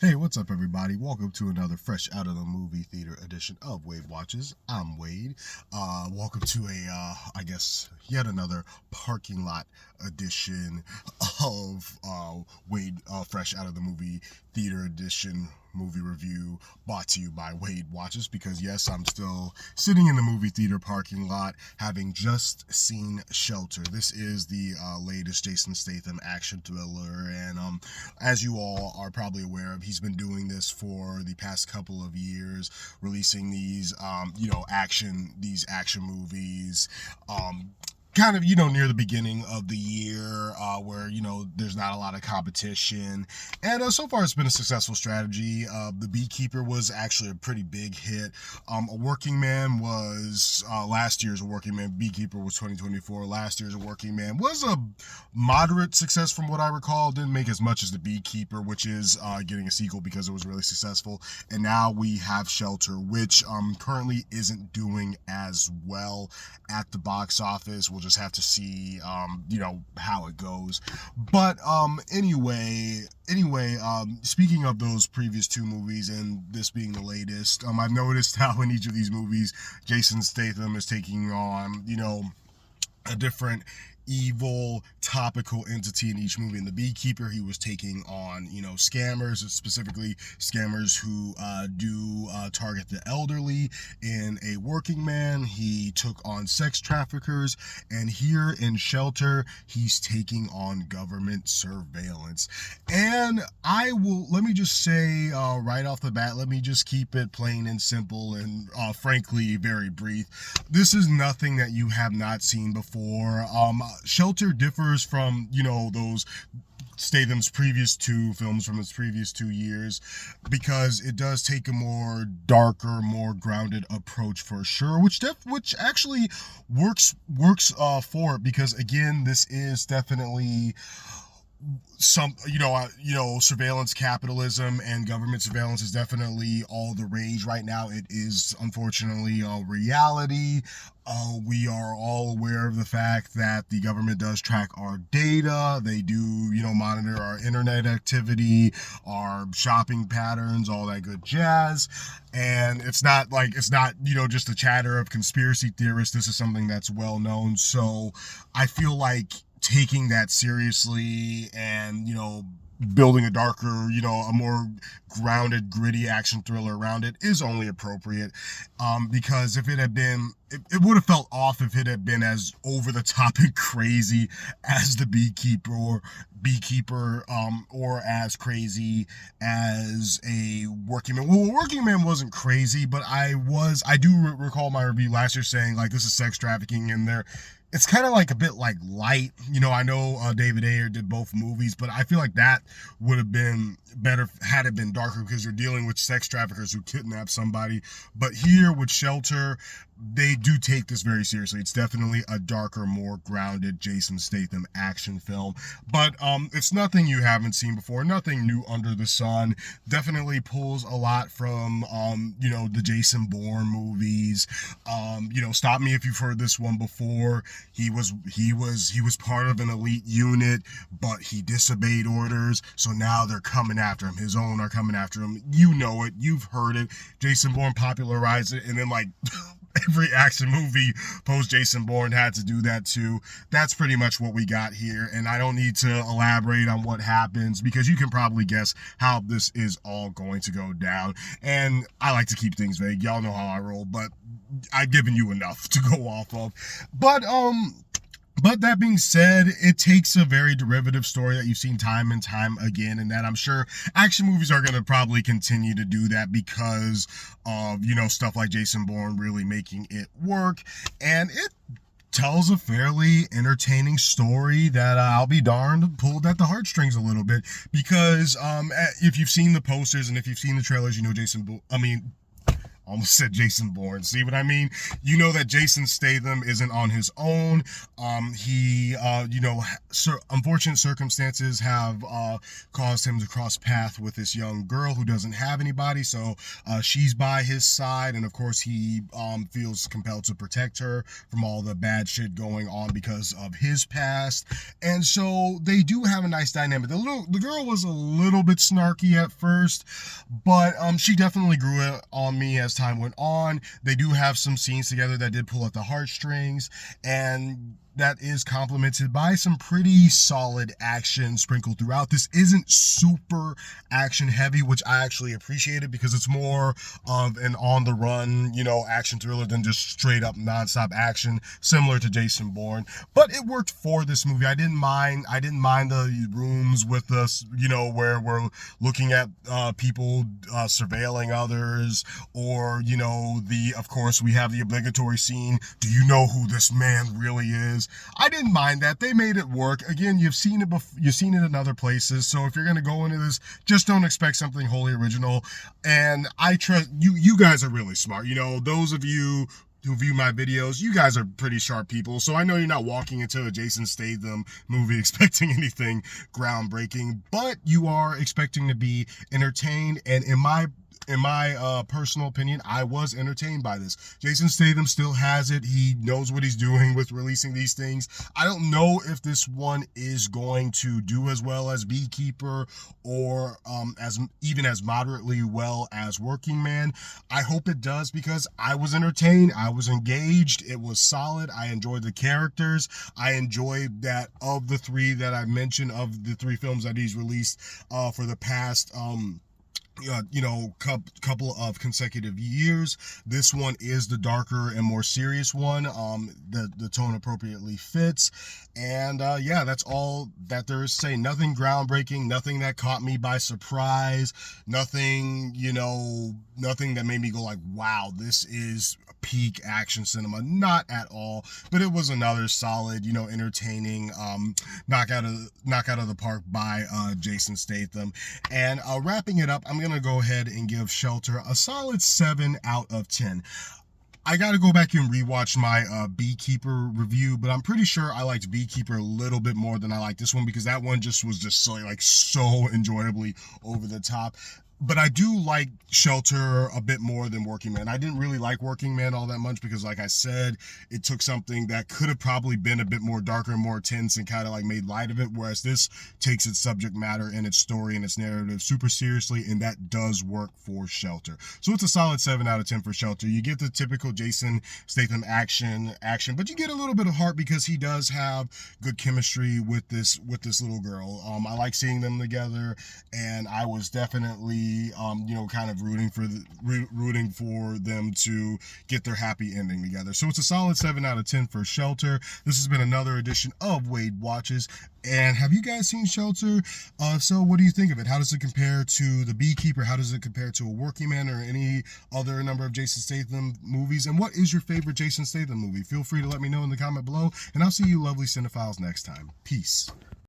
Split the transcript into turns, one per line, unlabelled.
Hey, what's up, everybody? Welcome to another fresh out of the movie theater edition of Wade Watches. I'm Wade. Welcome to I guess, yet another parking lot edition of Wade, fresh out of the movie theater edition movie review brought to you by Wade Watches. Because yes, I'm still sitting in the movie theater parking lot, having just seen Shelter. This is the latest Jason Statham action thriller, and as you all are probably aware of, he's been doing this for the past couple of years, releasing these action movies, kind of, near the beginning of the year, where, there's not a lot of competition. And so far it's been a successful strategy. The Beekeeper was actually a pretty big hit. A Working Man was last year's A Working Man. Beekeeper was 2024. Last year's A Working Man was a moderate success from what I recall. Didn't make as much as The Beekeeper, which is getting a sequel because it was really successful. And now we have Shelter, which currently isn't doing as well at the box office. We'll just have to see, how it goes. But anyway, speaking of those previous two movies and this being the latest, I've noticed how in each of these movies, Jason Statham is taking on, a different evil topical entity in each movie. In The Beekeeper, he was taking on, scammers, specifically scammers who do target the elderly. In A Working Man, he took on sex traffickers, and here in Shelter, he's taking on government surveillance. And let me just say right off the bat, let me just keep it plain and simple and frankly very brief. This is nothing that you have not seen before. Shelter differs from, those Statham's previous two films from his previous 2 years, because it does take a more darker, more grounded approach for sure, which actually works for it, because again, this is definitely some surveillance capitalism, and government surveillance is definitely all the rage right now. It is unfortunately a reality. We are all aware of the fact that the government does track our data. They do monitor our internet activity, our shopping patterns, all that good jazz. And it's not just a chatter of conspiracy theorists. This is something that's well known. So I feel like taking that seriously and, building a darker, a more grounded, gritty action thriller around it is only appropriate. Because if it had been, it would have felt off if it had been as over the top and crazy as The Beekeeper, or as crazy as A Working Man. Well, A Working Man wasn't crazy, but I do recall my review last year saying, like, this is sex trafficking, and it's kind of like a bit like light. I know David Ayer did both movies, but I feel like that would have been better had it been darker, because you're dealing with sex traffickers who kidnap somebody. But here with Shelter, they do take this very seriously. It's definitely a darker, more grounded Jason Statham action film. But it's nothing you haven't seen before, nothing new under the sun. Definitely pulls a lot from the Jason Bourne movies. Stop me if you've heard this one before. He was part of an elite unit, but he disobeyed orders, so now they're coming after him. His own are coming after him. You know it. You've heard it. Jason Bourne popularized it, and then every action movie post Jason Bourne had to do that too. That's pretty much what we got here, and I don't need to elaborate on what happens, because you can probably guess how this is all going to go down. And I like to keep things vague. Y'all know how I roll, but I've given you enough to go off of. But that being said, it takes a very derivative story that you've seen time and time again, and that I'm sure action movies are going to probably continue to do that, because of, stuff like Jason Bourne really making it work. And it tells a fairly entertaining story that I'll be darned pulled at the heartstrings a little bit, because if you've seen the posters and if you've seen the trailers, almost said Jason Bourne. See what I mean? You know that Jason Statham isn't on his own. He, unfortunate circumstances have caused him to cross path with this young girl who doesn't have anybody. So she's by his side, and of course he feels compelled to protect her from all the bad shit going on because of his past. And so they do have a nice dynamic. The girl was a little bit snarky at first, but she definitely grew on me as time went on. They do have some scenes together that did pull at the heartstrings, and that is complemented by some pretty solid action sprinkled throughout. This isn't super action heavy, which I actually appreciated because it's more of an on the run, action thriller than just straight up nonstop action, similar to Jason Bourne. But it worked for this movie. I didn't mind the rooms with us, where we're looking at people surveilling others, or of course we have the obligatory scene. Do you know who this man really is? I didn't mind that. They made it work. Again, you've seen it you've seen it in other places. So if you're going to go into this, just don't expect something wholly original. And I trust you. You guys are really smart. Those of you who view my videos, you guys are pretty sharp people. So I know you're not walking into a Jason Statham movie expecting anything groundbreaking, but you are expecting to be entertained. And in my personal opinion, I was entertained by this. Jason Statham still has it. He knows what he's doing with releasing these things. I don't know if this one is going to do as well as Beekeeper, or as moderately well as Working Man. I hope it does, because I was entertained. I was engaged. It was solid. I enjoyed the characters. I enjoyed that of the three that I mentioned, of the three films that he's released for the past couple of consecutive years. This one is the darker and more serious one. The tone appropriately fits, and that's all that there is to say. Nothing groundbreaking, nothing that caught me by surprise, nothing that made me go like, wow, this is peak action cinema. Not at all, but it was another solid, entertaining knock out of the park by Jason Statham. And wrapping it up, I'm gonna go ahead and give Shelter a solid 7 out of 10. I got to go back and rewatch my Beekeeper review, but I'm pretty sure I liked Beekeeper a little bit more than I liked this one, because that one just was so enjoyably over the top. But I do like Shelter a bit more than Working Man. I didn't really like Working Man all that much because, like I said, it took something that could have probably been a bit more darker and more tense and kind of made light of it, whereas this takes its subject matter and its story and its narrative super seriously, and that does work for Shelter. So it's a solid 7 out of 10 for Shelter. You get the typical Jason Statham action, but you get a little bit of heart because he does have good chemistry with this little girl. I like seeing them together, and I was definitely kind of rooting for them to get their happy ending together. So it's a solid 7 out of 10 for Shelter. This has been another edition of Wade Watches. And have you guys seen Shelter? So what do you think of it? How does it compare to The Beekeeper? How does it compare to A Working Man or any other number of Jason Statham movies? And what is your favorite Jason Statham movie? Feel free to let me know in the comment below, and I'll see you lovely cinephiles next time. Peace.